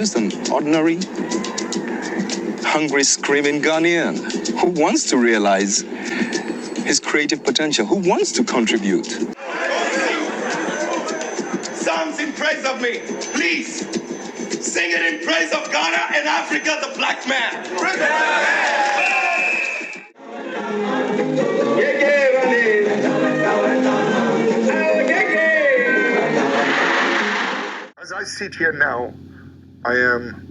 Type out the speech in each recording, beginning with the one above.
just an ordinary, hungry, screaming Ghanaian who wants to realize his creative potential, who wants to contribute. Songs in praise of me, please. Sing it in praise of Ghana and Africa, the black man. As I sit here now, I am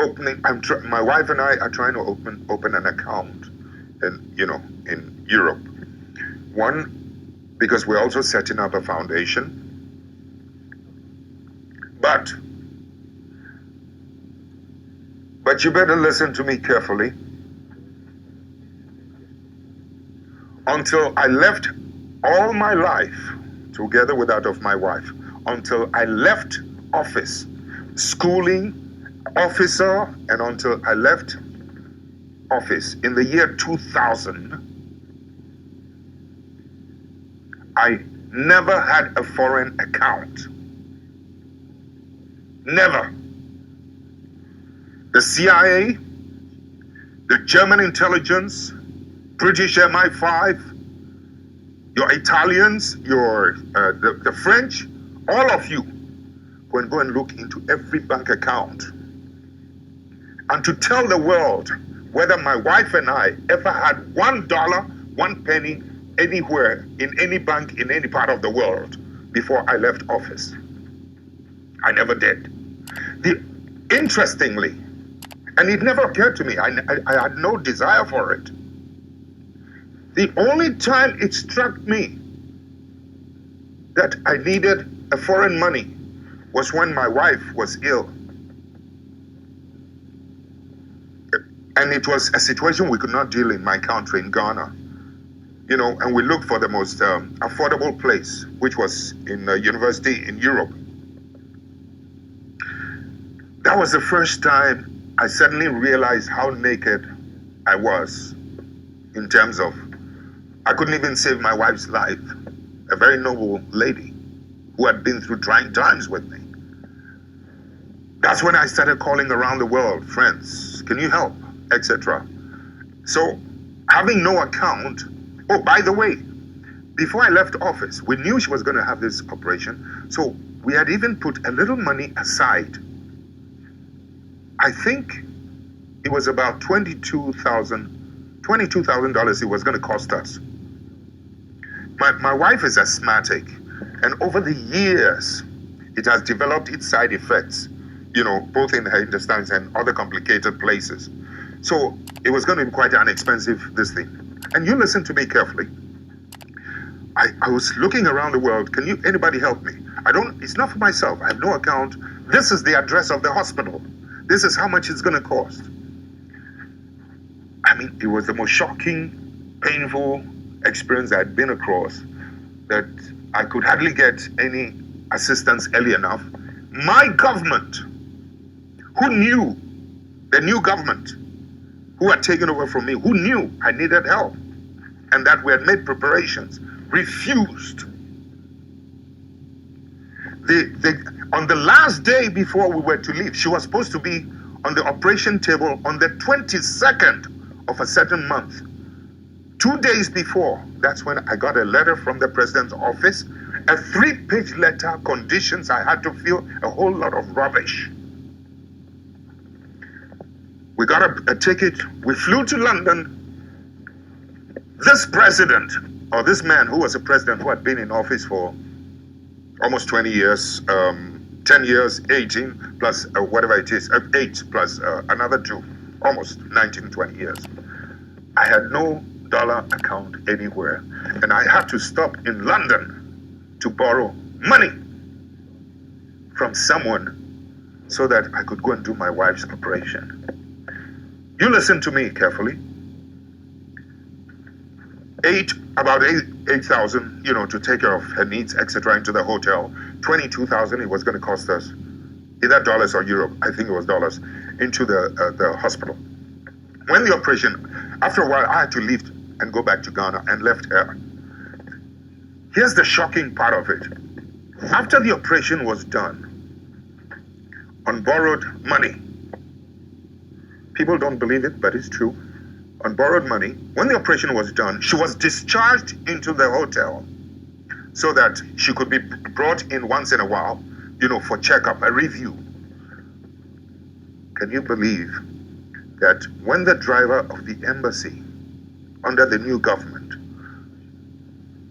opening. My wife and I are trying to open an account, in Europe. One, because we're also setting up a foundation. But you better listen to me carefully. Until I left all my life, together with that of my wife, until I left office, schooling, officer, and until I left office in the year 2000, I never had a foreign account. Never. The CIA, the German intelligence, British MI5, your Italians, the French, all of you go and look into every bank account and to tell the world whether my wife and I ever had $1, 1 penny anywhere in any bank in any part of the world before I left office. I never did. Interestingly, and it never occurred to me, I had no desire for it. The only time it struck me that I needed a foreign money was when my wife was ill. And it was a situation we could not deal in my country, in Ghana. And we looked for the most affordable place, which was in a university in Europe. That was the first time I suddenly realized how naked I was in terms of, I couldn't even save my wife's life, a very noble lady who had been through trying times with me. That's when I started calling around the world, friends, can you help, etc. So having no account, oh, by the way, before I left office, we knew she was going to have this operation, so we had even put a little money aside. I think it was about $22,000 it was going to cost us. My wife is asthmatic, and over the years, it has developed its side effects, both in her intestines and other complicated places. So it was going to be quite an expensive, this thing. And you listen to me carefully. I was looking around the world. Anybody help me? It's not for myself. I have no account. This is the address of the hospital. This is how much it's going to cost. I mean, it was the most shocking, painful experience I had been across, that I could hardly get any assistance early enough. My government, who knew, the new government, who had taken over from me, who knew I needed help and that we had made preparations, refused. On the last day before we were to leave, she was supposed to be on the operation table on the 22nd of a certain month. 2 days before, that's when I got a letter from the president's office, a 3-page letter, conditions I had to fill, a whole lot of rubbish. We got a ticket, we flew to London. This president, or this man who was a president who had been in office for almost 20 years, 10 years, 18, plus whatever it is, 8 plus another 2, almost 19, 20 years. I had no dollar account anywhere, and I had to stop in London to borrow money from someone so that I could go and do my wife's operation. You listen to me carefully. About 8,000, to take care of her needs, etc., into the hotel. 22,000 it was going to cost us, either dollars or euro. I think it was dollars, into the hospital. When the operation, after a while, I had to leave and go back to Ghana and left her. Here's the shocking part of it. After the operation was done, on borrowed money. People don't believe it, but it's true. On borrowed money, when the operation was done, she was discharged into the hotel so that she could be brought in once in a while, for checkup, a review. Can you believe that when the driver of the embassy under the new government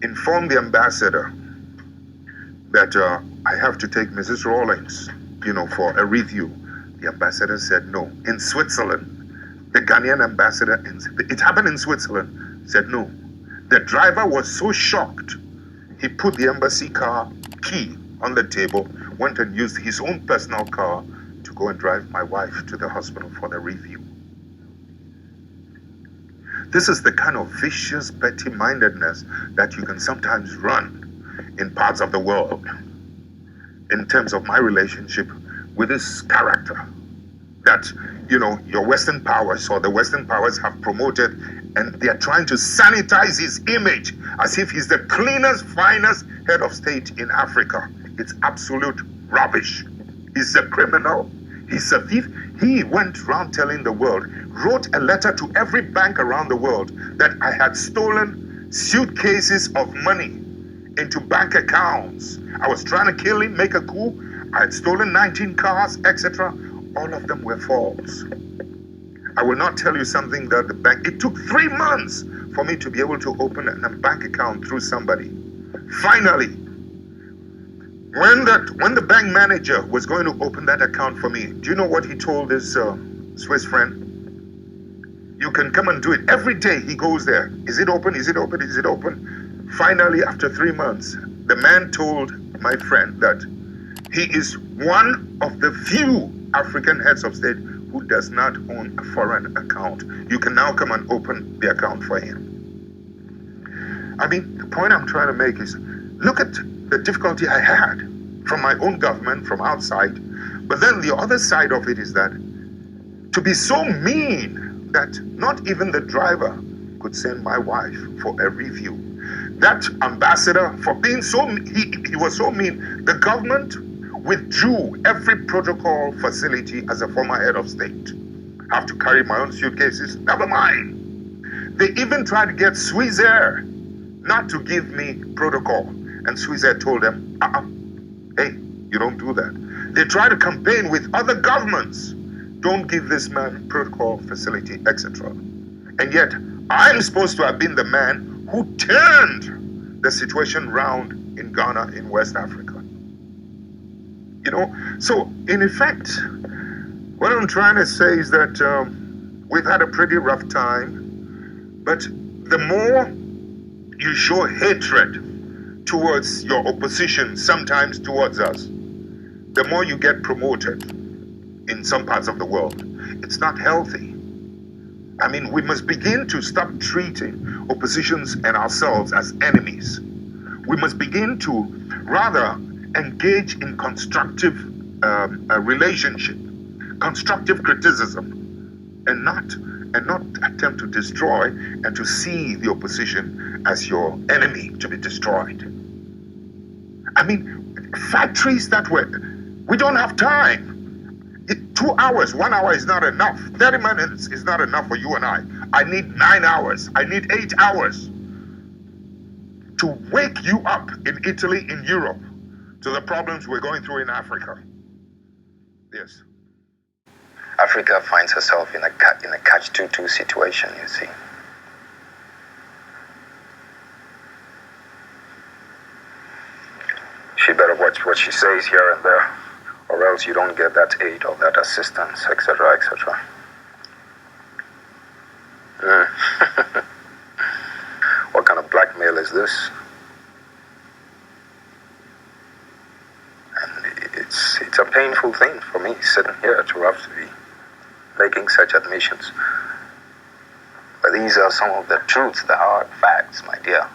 informed the ambassador that I have to take Mrs. Rawlings, for a review, the ambassador said no. In Switzerland, the Ghanaian ambassador, it happened in Switzerland, said no. The driver was so shocked, he put the embassy car key on the table, went and used his own personal car to go and drive my wife to the hospital for the review. This is the kind of vicious, petty-mindedness that you can sometimes run in parts of the world in terms of my relationship with this character that, your Western powers or the Western powers have promoted, and they are trying to sanitize his image as if he's the cleanest, finest head of state in Africa. It's absolute rubbish. He's a criminal. He's a thief. He went around telling the world, wrote a letter to every bank around the world that I had stolen suitcases of money into bank accounts. I was trying to kill him, make a coup. I had stolen 19 cars, etc. All of them were false. I will not tell you something that the bank, it took 3 months for me to be able to open a bank account through somebody. Finally, when the bank manager was going to open that account for me, do you know what he told this Swiss friend? You can come and do it. Every day he goes there. Is it open? Is it open? Is it open? Finally, after 3 months, the man told my friend that he is one of the few African heads of state who does not own a foreign account. You can now come and open the account for him. I mean, the point I'm trying to make is, look at the difficulty I had from my own government, from outside. But then the other side of it is that to be so mean that not even the driver could send my wife for a review. That ambassador, for being so, he was so mean, the government withdrew every protocol facility as a former head of state. I have to carry my own suitcases, never mind. They even tried to get Swissair not to give me protocol. And Swissair told them, hey, you don't do that. They tried to campaign with other governments. Don't give this man protocol facility, etc. And yet, I'm supposed to have been the man who turned the situation round in Ghana, in West Africa. So in effect, what I'm trying to say is that we've had a pretty rough time, but the more you show hatred towards your opposition, sometimes towards us, the more you get promoted in some parts of the world. It's not healthy. I mean, we must begin to stop treating oppositions and ourselves as enemies. We must begin to rather engage in constructive relationship, constructive criticism, and not attempt to destroy and to see the opposition as your enemy to be destroyed. I mean, factories that we don't have time. 2 hours, 1 hour is not enough. 30 minutes is not enough for you and I. I need 9 hours. I need 8 hours to wake you up in Italy, in Europe, to the problems we're going through in Africa. Yes. Africa finds herself in a catch-22 situation, you see. She better watch what she says here and there, or else you don't get that aid or that assistance, etc., etc. What kind of blackmail is this? It's a painful thing for me sitting here to have to be making such admissions. But these are some of the truths, the hard facts, my dear.